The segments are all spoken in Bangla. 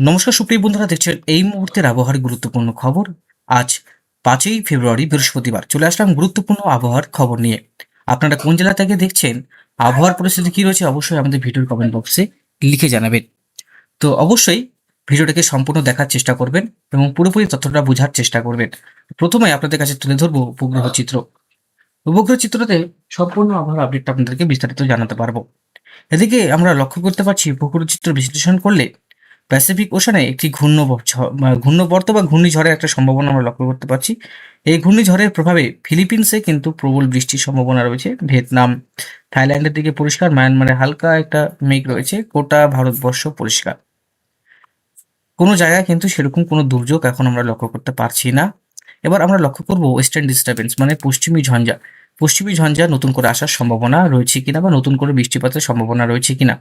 নমস্কার সুপ্রিয় বন্ধুরা, দেখছেন এই মুহূর্তের আবহাওয়ার গুরুত্বপূর্ণ খবর। আজ 5ই ফেব্রুয়ারি বৃহস্পতিবার চলে আসলাম গুরুত্বপূর্ণ আবহাওয়ার খবর নিয়ে। আপনারা কোন জেলা থেকে দেখছেন, আবহাওয়ার পরিস্থিতি কি রয়েছে, অবশ্যই আমাদের ভিডিওর কমেন্ট বক্সে লিখে জানাবেন। তো অবশ্যই ভিডিওটাকে সম্পূর্ণ দেখার চেষ্টা করবেন এবং পুরোপুরি তথ্যটা বোঝার চেষ্টা করবেন। প্রথমে আপনাদের কাছে তুলে ধরবো উপগ্রহ চিত্র। উপগ্রহ চিত্রতে সম্পূর্ণ আবহাওয়ার আপডেটটা আপনাদেরকে বিস্তারিত জানাতে পারবো। এদিকে আমরা লক্ষ্য করতে পারছি উপগ্রহ চিত্র বিশ্লেষণ করলে প্যাসিফিক ওশানে একটি ঘূর্ণবর্ত বা ঘূর্ণিঝড়ের একটা সম্ভাবনা আমরা লক্ষ্য করতে পারছি। এই ঘূর্ণিঝড়ের প্রভাবে ফিলিপিন্সে কিন্তু প্রবল বৃষ্টির সম্ভাবনা রয়েছে। ভিয়েতনাম, থাইল্যান্ডের দিকে পরিষ্কার, মায়ানমারে হালকা একটা মেঘ রয়েছে, গোটা ভারতবর্ষ পরিষ্কার। কোনো জায়গায় কিন্তু সেরকম কোনো দুর্যোগ এখন আমরা লক্ষ্য করতে পারছি না। এবার আমরা লক্ষ্য করব ওয়েস্টার্ন ডিস্টারবেন্স মানে পশ্চিমী ঝঞ্ঝা। পশ্চিমী ঝঞ্ঝা নতুন করে আসার সম্ভাবনা রয়েছে কিনা বা নতুন করে বৃষ্টিপাতের সম্ভাবনা রয়েছে কিনা।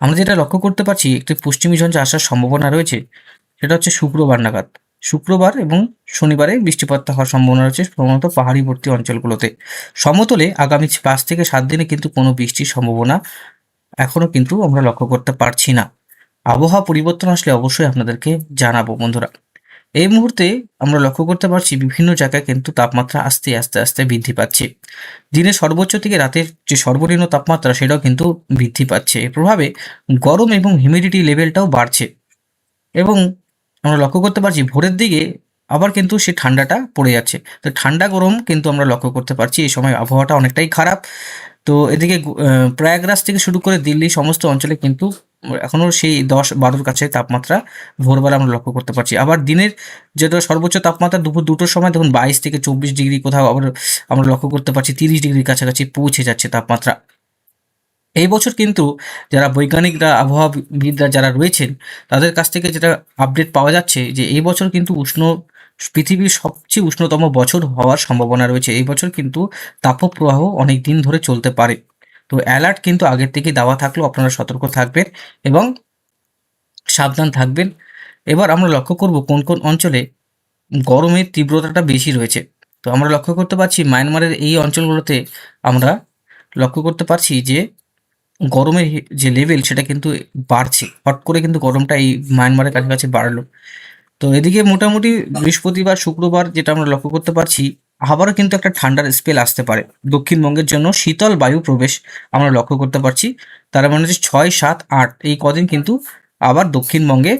আমরা যেটা লক্ষ্য করতে পারছি, একটি পশ্চিমী ঝঞ্ঝা আসার সম্ভাবনা রয়েছে, সেটা হচ্ছে শুক্রবার নাগাদ। শুক্রবার এবং শনিবারে বৃষ্টিপাত হওয়ার সম্ভাবনা রয়েছে প্রধানত পাহাড়িবর্তী অঞ্চলগুলোতে। সমতলে আগামী 5 থেকে 7 দিনে কিন্তু কোনো বৃষ্টির সম্ভাবনা এখনো কিন্তু আমরা লক্ষ্য করতে পারছি না। আবহাওয়া পরিবর্তন আসলে অবশ্যই আপনাদেরকে জানাবো বন্ধুরা। এই মুহূর্তে আমরা লক্ষ্য করতে পারছি বিভিন্ন জায়গায় কিন্তু তাপমাত্রা আস্তে আস্তে আস্তে বৃদ্ধি পাচ্ছে। দিনের সর্বোচ্চ থেকে রাতের যে সর্বনিম্ন তাপমাত্রা সেটাও কিন্তু বৃদ্ধি পাচ্ছে। এর প্রভাবে গরম এবং হিউমিডিটি লেভেলটাও বাড়ছে এবং আমরা লক্ষ্য করতে পারছি ভোরের দিকে আবার কিন্তু সে ঠান্ডাটা পড়ে যাচ্ছে। তো ঠান্ডা গরম কিন্তু আমরা লক্ষ্য করতে পারছি। এই সময় আবহাওয়াটা অনেকটাই খারাপ। তো এদিকে প্রয়াগরাজ থেকে শুরু করে দিল্লি সমস্ত অঞ্চলে কিন্তু এখনও সেই 10-12-র কাছে তাপমাত্রা ভোরবেলা আমরা লক্ষ্য করতে পারছি। আবার দিনের যেটা সর্বোচ্চ তাপমাত্রা দুপুর 2টোর সময় দেখুন 22 থেকে 24 ডিগ্রি, কোথাও আবার আমরা লক্ষ্য করতে পারছি 30 ডিগ্রির কাছাকাছি পৌঁছে যাচ্ছে তাপমাত্রা। এই বছর কিন্তু যারা বৈজ্ঞানিকরা, আবহাওয়াবিদরা যারা রয়েছেন, তাদের কাছ থেকে যেটা আপডেট পাওয়া যাচ্ছে যে এই বছর কিন্তু পৃথিবীর সবচেয়ে উষ্ণতম বছর হওয়ার সম্ভাবনা রয়েছে। এই বছর কিন্তু তাপপ্রবাহ অনেক দিন ধরে চলতে পারে। তো অ্যালার্ট কিন্তু আগের থেকে দেওয়া থাকলেও আপনারা সতর্ক থাকবেন এবং সাবধান থাকবেন। এবার আমরা লক্ষ্য করব কোন কোন অঞ্চলে গরমের তীব্রতাটা বেশি রয়েছে। তো আমরা লক্ষ্য করতে পারছি মায়ানমারের এই অঞ্চলগুলোতে আমরা লক্ষ্য করতে পারছি যে গরমের যে লেভেল সেটা কিন্তু বাড়ছে। হট করে কিন্তু গরমটা এই মায়ানমারের কাছাকাছি বাড়লো। তো এদিকে মোটামুটি বৃহস্পতিবার, শুক্রবার যেটা আমরা লক্ষ্য করতে পারছি, আবারও কিন্তু একটা ঠান্ডার স্পেল আসতে পারে। দক্ষিণবঙ্গের জন্য শীতল বায়ু প্রবেশ আমরা লক্ষ্য করতে পারছি। তার মানে হচ্ছে 6, 7, 8 এই কদিন কিন্তু আবার দক্ষিণবঙ্গে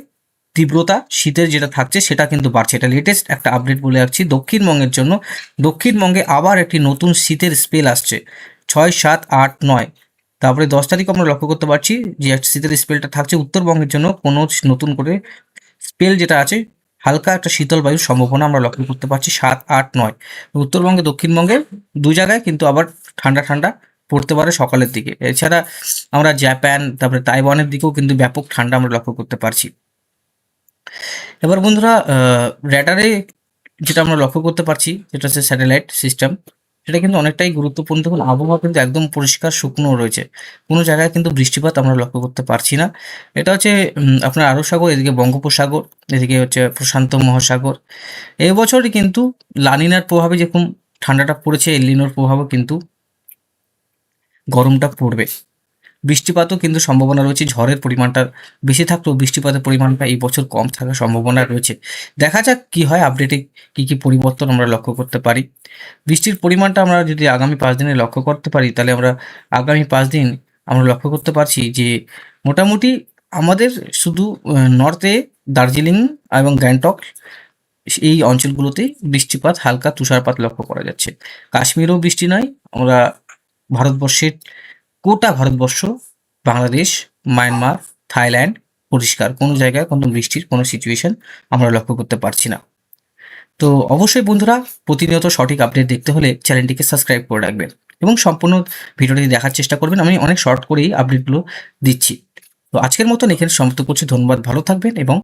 তীব্রতা শীতের যেটা থাকছে সেটা কিন্তু বাড়ছে। এটা লেটেস্ট একটা আপডেট বলে রাখছি দক্ষিণবঙ্গের জন্য। দক্ষিণবঙ্গে আবার একটি নতুন শীতের স্পেল আসছে 6, 7, 8, 9। তারপরে 10 তারিখ আমরা লক্ষ্য করতে পারছি যে একটা শীতের স্পেলটা থাকছে উত্তরবঙ্গের জন্য। কোনো নতুন করে স্পেল যেটা আছে, হালকা একটা শীতল বায়ুর সম্ভাবনা আমরা লক্ষ্য করতে পারছি 7, 8, 9। উত্তরবঙ্গে, দক্ষিণবঙ্গে দু জায়গায় কিন্তু আবার ঠান্ডা ঠান্ডা পড়তে পারে সকালের দিকে। এছাড়া আমরা জাপান, তারপরে তাইওয়ানের দিকেও কিন্তু ব্যাপক ঠান্ডা আমরা লক্ষ্য করতে পারছি। এবার বন্ধুরা, র্যাডারে যেটা আমরা লক্ষ্য করতে পারছি, যেটা হচ্ছে স্যাটেলাইট সিস্টেম, সেটা কিন্তু অনেকটাই গুরুত্বপূর্ণ। দেখুন আবহাওয়া কিন্তু একদম পরিষ্কার শুকনো রয়েছে, কোনো জায়গায় কিন্তু বৃষ্টিপাত আমরা লক্ষ্য করতে পারছি না। এটা হচ্ছে আপনার আরব সাগর, এদিকে বঙ্গোপসাগর, এদিকে হচ্ছে প্রশান্ত মহাসাগর। এবছরই কিন্তু লানিনার প্রভাবে যেরকম ঠান্ডাটা পড়েছে, এলিনোর প্রভাবে কিন্তু গরমটা পড়বে। বৃষ্টিপাতও কিন্তু সম্ভাবনা রয়েছে। ঝড়ের পরিমাণটা বেশি থাকলেও বৃষ্টিপাতের পরিমাণটা এই বছর কম থাকার সম্ভাবনা রয়েছে। দেখা যাক কি হয়, আপডেটে কি পরিবর্তন আমরা লক্ষ্য করতে পারি। বৃষ্টির পরিমাণটা আমরা যদি আগামী 5 দিনে লক্ষ্য করতে পারি, তাহলে আমরা আগামী 5 দিন আমরা লক্ষ্য করতে পারছি যে মোটামুটি আমাদের শুধু নর্থে দার্জিলিং এবং গ্যাংটক এই অঞ্চলগুলোতেই বৃষ্টিপাত, হালকা তুষারপাত লক্ষ্য করা যাচ্ছে। কাশ্মীরেও বৃষ্টি নয়। আমরা ভারতবর্ষের গোটা ভারতবর্ষ, বাংলাদেশ, মায়ানমার, থাইল্যান্ড পরিষ্কার। কোনো জায়গায় কোনো বৃষ্টির কোনো সিচুয়েশন আমরা লক্ষ্য করতে পারছি না। তো অবশ্যই বন্ধুরা, প্রতিনিয়ত সঠিক আপডেট দেখতে হলে চ্যানেলটিকে সাবস্ক্রাইব করে রাখবেন এবং সম্পূর্ণ ভিডিওটি দেখার চেষ্টা করবেন। আমি অনেক শর্ট করেই আপডেটগুলো দিচ্ছি। তো আজকের মতন এখানে সমাপ্ত করছি। ধন্যবাদ, ভালো থাকবেন এবং